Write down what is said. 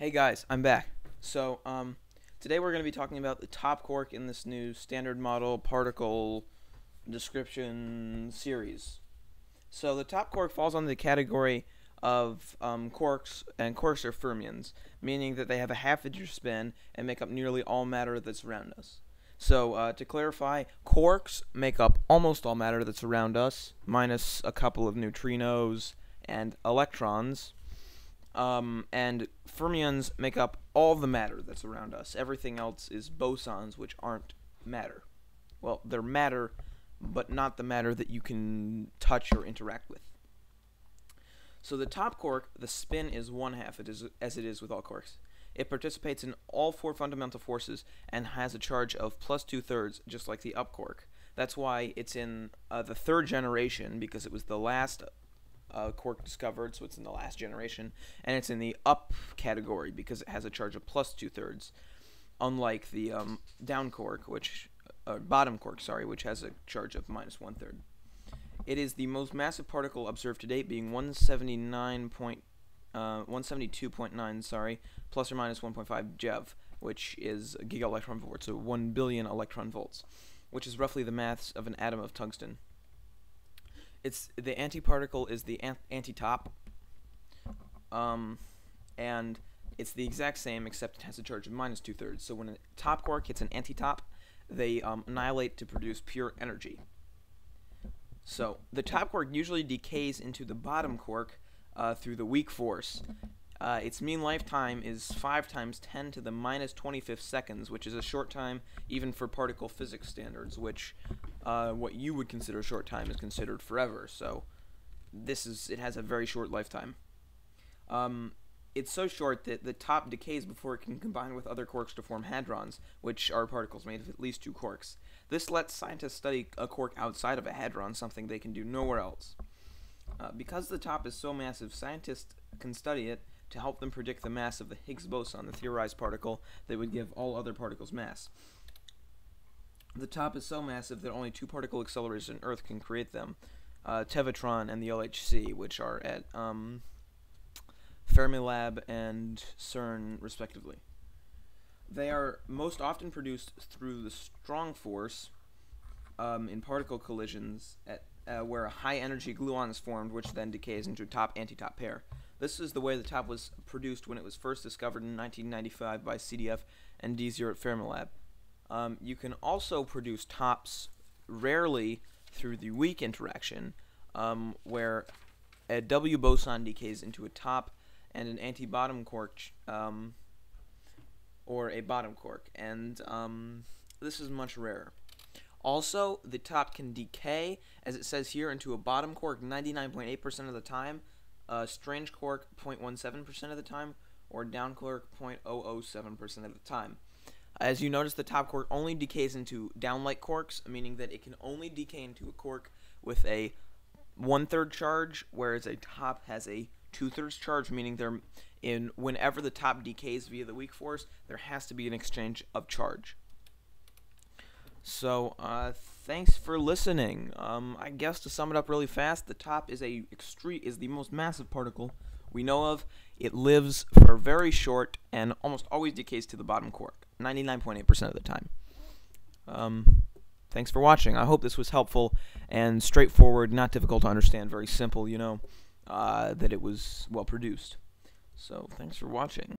Hey guys, I'm back. Today we're going to be talking about the top quark in this new standard model particle description series. So the top quark falls under the category of quarks, and quarks are fermions, meaning that they have a half-integer spin and make up nearly all matter that's around us. So to clarify, quarks make up almost all matter that's around us, minus a couple of neutrinos and electrons. And fermions make up all the matter that's around us. Everything else is bosons, which aren't matter. Well, they're matter, but not the matter that you can touch or interact with. So the top quark, the spin is 1/2, as it is with all quarks. It participates in all four fundamental forces and has a charge of plus 2/3, just like the up quark. That's why it's in the third generation, because it was the last quark discovered, so it's in the last generation, and it's in the up category because it has a charge of plus 2/3, unlike the down quark, bottom quark, which has a charge of minus 1/3. It is the most massive particle observed to date, being 172.9, plus or minus 1.5 GeV, which is a giga electron volt, so 1 billion electron volts, which is roughly the mass of an atom of tungsten. The antiparticle is the antitop, and it's the exact same, except it has a charge of minus 2/3. So when a top quark hits an antitop, they annihilate to produce pure energy. So the top quark usually decays into the bottom quark through the weak force. Its mean lifetime is 5 times 10 to the minus 25th seconds, which is a short time even for particle physics standards, which what you would consider a short time is considered forever. So it has a very short lifetime. It's so short that the top decays before it can combine with other quarks to form hadrons, which are particles made of at least 2 quarks. This lets scientists study a quark outside of a hadron, something they can do nowhere else. Because the top is so massive, scientists can study it to help them predict the mass of the Higgs boson, the theorized particle that would give all other particles mass. The top is so massive that only 2 particle accelerators on Earth can create them, Tevatron and the LHC, which are at Fermilab and CERN, respectively. They are most often produced through the strong force in particle collisions where a high-energy gluon is formed, which then decays into a top-antitop pair. This is the way the top was produced when it was first discovered in 1995 by CDF and D0 at Fermilab. You can also produce tops rarely through the weak interaction, where a W boson decays into a top and an anti-bottom quark, or a bottom quark, and this is much rarer. Also, the top can decay, as it says here, into a bottom quark 99.8% of the time, strange quark 0.17% of the time, or down quark 0.007% of the time. As you notice, the top quark only decays into down-like quarks, meaning that it can only decay into a quark with a 1/3 charge, whereas a top has a 2/3 charge, meaning whenever the top decays via the weak force, there has to be an exchange of charge. So, thanks for listening. I guess to sum it up really fast, the top is the most massive particle we know of. It lives for very short and almost always decays to the bottom quark, 99.8% of the time. Thanks for watching. I hope this was helpful and straightforward, not difficult to understand, very simple, that it was well produced. So, thanks for watching.